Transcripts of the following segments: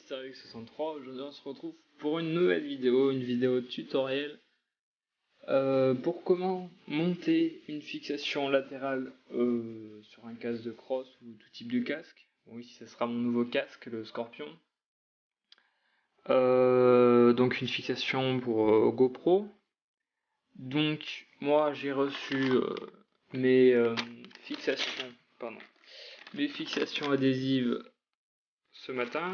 Mysterio63, aujourd'hui on se retrouve pour une nouvelle vidéo, une vidéo tutoriel pour comment monter une fixation latérale sur un casque de cross ou tout type de casque. Bon, ici ça sera mon nouveau casque, le Scorpion. Donc une fixation pour GoPro. Donc moi j'ai reçu mes fixations adhésives ce matin.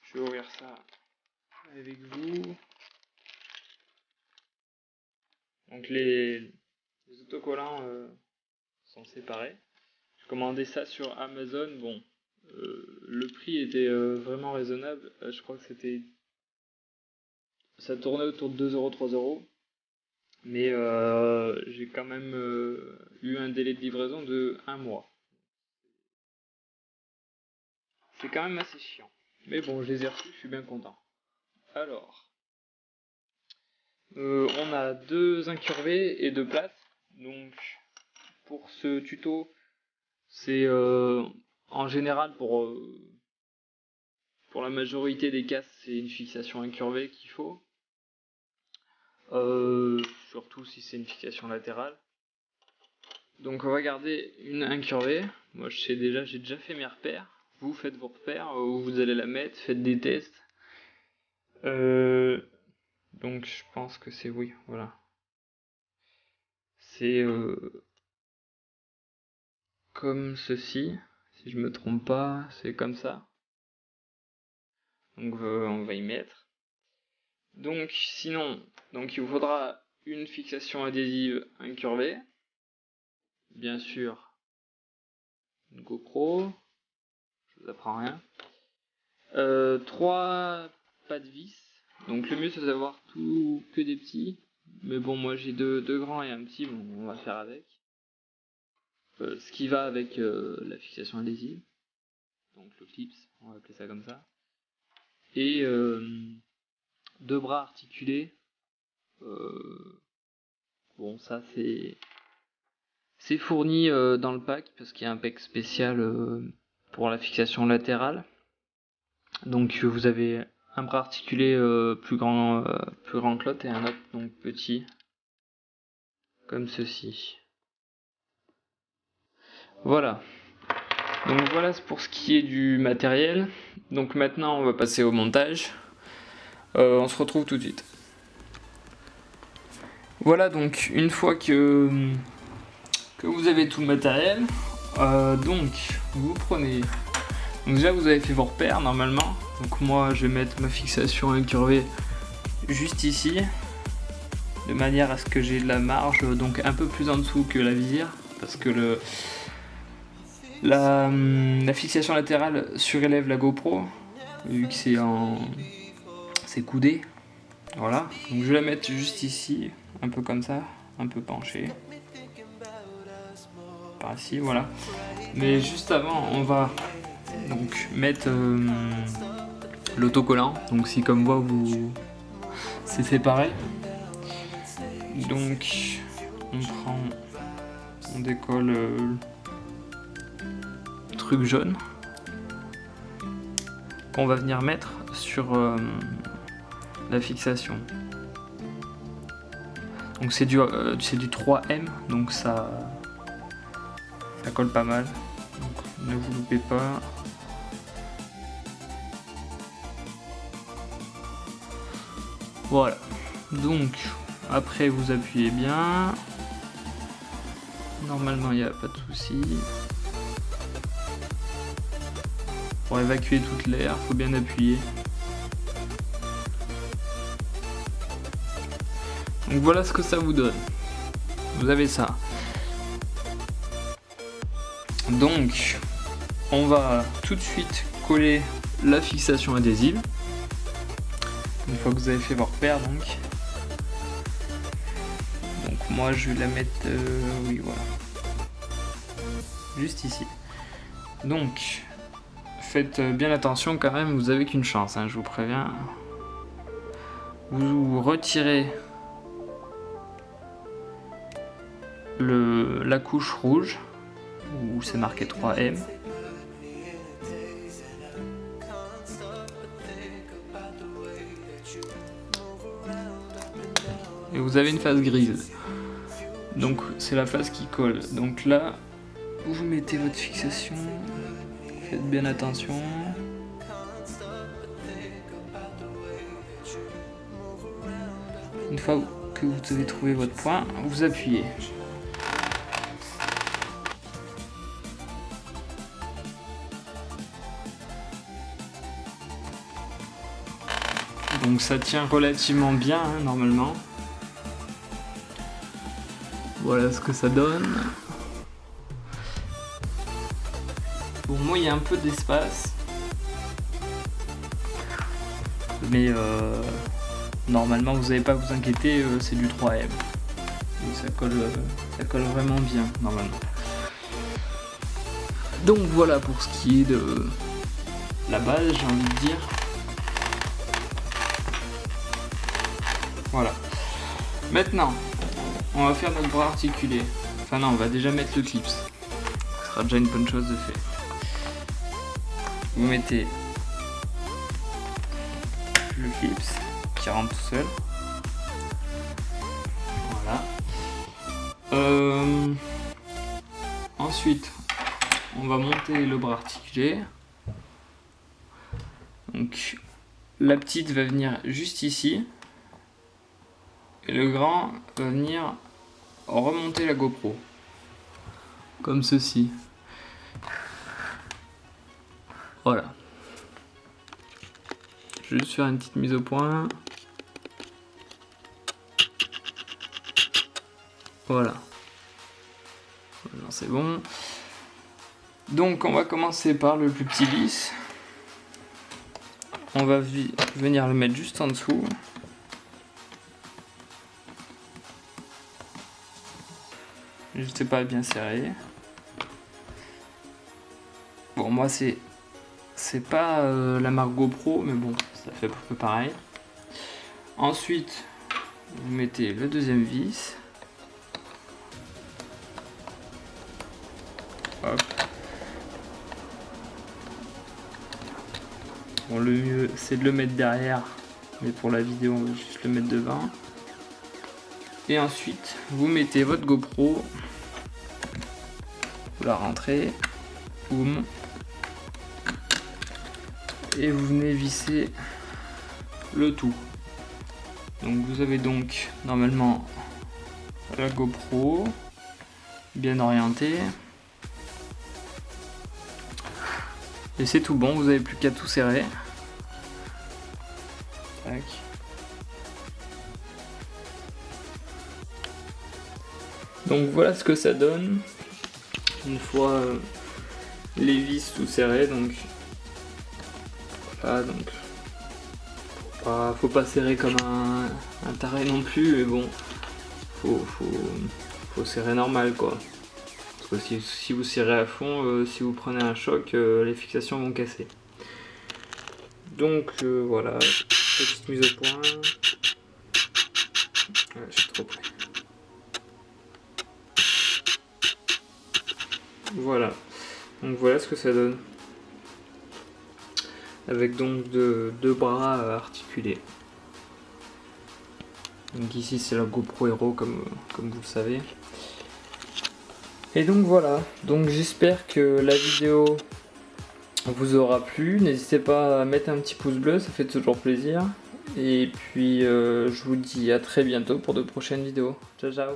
Je vais ouvrir ça avec vous. Donc les autocollants sont séparés. J'ai commandé ça sur Amazon. Bon, le prix était vraiment raisonnable. Je crois que ça tournait autour de 2 euros, 3 euros. Mais j'ai quand même eu un délai de livraison de 1 mois. C'est quand même assez chiant. Mais bon, je les ai reçus, je suis bien content. Alors, on a 2 incurvés et 2 plates. Donc, pour ce tuto, c'est en général pour la majorité des casques, c'est une fixation incurvée qu'il faut. Surtout si c'est une fixation latérale. Donc on va garder une incurvée. Moi je sais déjà, j'ai déjà fait mes repères. Vous faites vos repères, où vous allez la mettre, faites des tests. Donc je pense que c'est oui, voilà. C'est comme ceci, si je me trompe pas, c'est comme ça. Donc on va y mettre. Donc sinon, donc il vous faudra une fixation adhésive incurvée. Bien sûr, une GoPro, je vous apprends rien. 3 pas de vis. Donc le mieux c'est d'avoir tout que des petits. Mais bon, moi j'ai deux grands et un petit, bon on va faire avec. Ce qui va avec la fixation adhésive. Donc le clips, on va appeler ça comme ça. Et 2 bras articulés. Bon ça c'est fourni dans le pack parce qu'il y a un pack spécial pour la fixation latérale. Donc vous avez un bras articulé plus grand que l'autre et un autre donc petit comme ceci. Voilà. Donc voilà pour ce qui est du matériel. Donc maintenant on va passer au montage. On se retrouve tout de suite. Voilà, donc une fois que vous avez tout le matériel, donc vous prenez. Donc déjà vous avez fait vos repères normalement. Donc moi je vais mettre ma fixation incurvée juste ici, de manière à ce que j'ai de la marge, donc un peu plus en dessous que la visière, parce que la fixation latérale surélève la GoPro, vu que c'est coudé. Voilà, donc je vais la mettre juste ici, un peu comme ça, un peu penché. Par ici, voilà. Mais juste avant, on va donc mettre l'autocollant. Donc si comme moi c'est séparé. Donc on décolle le truc jaune qu'on va venir mettre sur la fixation. Donc c'est du 3M, donc ça colle pas mal. Donc ne vous loupez pas. Voilà. Donc après vous appuyez bien. Normalement il n'y a pas de souci. Pour évacuer toute l'air, faut bien appuyer. Donc voilà ce que ça vous donne. Vous avez ça. Donc on va tout de suite coller la fixation adhésive. Une fois que vous avez fait vos repères donc moi je vais la mettre oui voilà. Juste ici. Donc faites bien attention quand même, vous avez qu'une chance, hein, je vous préviens. Vous retirez la couche rouge où c'est marqué 3M. et vous avez une face grise. Donc c'est la face qui colle. Donc là, vous mettez votre fixation, faites bien attention. Une fois que vous avez trouvé votre point, vous appuyez. Donc ça tient relativement bien hein, normalement. Voilà ce que ça donne. Bon, moi il y a un peu d'espace. Mais normalement vous n'avez pas à vous inquiéter, c'est du 3M. Et ça colle vraiment bien normalement. Donc voilà pour ce qui est de la base, j'ai envie de dire. Voilà. Maintenant, on va faire notre bras articulé. Enfin non, on va déjà mettre le clips. Ce sera déjà une bonne chose de fait. Vous mettez le clips qui rentre tout seul. Voilà. Ensuite, on va monter le bras articulé. Donc, la petite va venir juste ici. Et le grand va venir remonter la GoPro. Comme ceci. Voilà. Je vais juste faire une petite mise au point. Voilà. Maintenant c'est bon. Donc on va commencer par le plus petit vis. On va venir le mettre juste en dessous. N'hésitez pas à bien serrer. Bon, moi c'est pas la marque GoPro, mais bon, ça fait à peu près pareil. Ensuite, vous mettez le deuxième vis. Hop. Bon, le mieux c'est de le mettre derrière, mais pour la vidéo on va juste le mettre devant. Et ensuite, vous mettez votre GoPro, vous la rentrez, boum, et vous venez visser le tout. Donc vous avez donc normalement la GoPro bien orientée. Et c'est tout bon, vous n'avez plus qu'à tout serrer. Tac. Donc voilà ce que ça donne une fois les vis tout serrées. Donc voilà, donc faut pas serrer comme un taré non plus, mais bon, faut serrer normal quoi. Parce que si vous serrez à fond, si vous prenez un choc, les fixations vont casser. Donc voilà, petite mise au point. Ouais, je suis trop près. Voilà, donc voilà ce que ça donne. Avec donc deux bras articulés. Donc ici c'est la GoPro Hero comme vous le savez. Et donc voilà, donc j'espère que la vidéo vous aura plu. N'hésitez pas à mettre un petit pouce bleu, ça fait toujours plaisir. Et puis je vous dis à très bientôt pour de prochaines vidéos. Ciao ciao.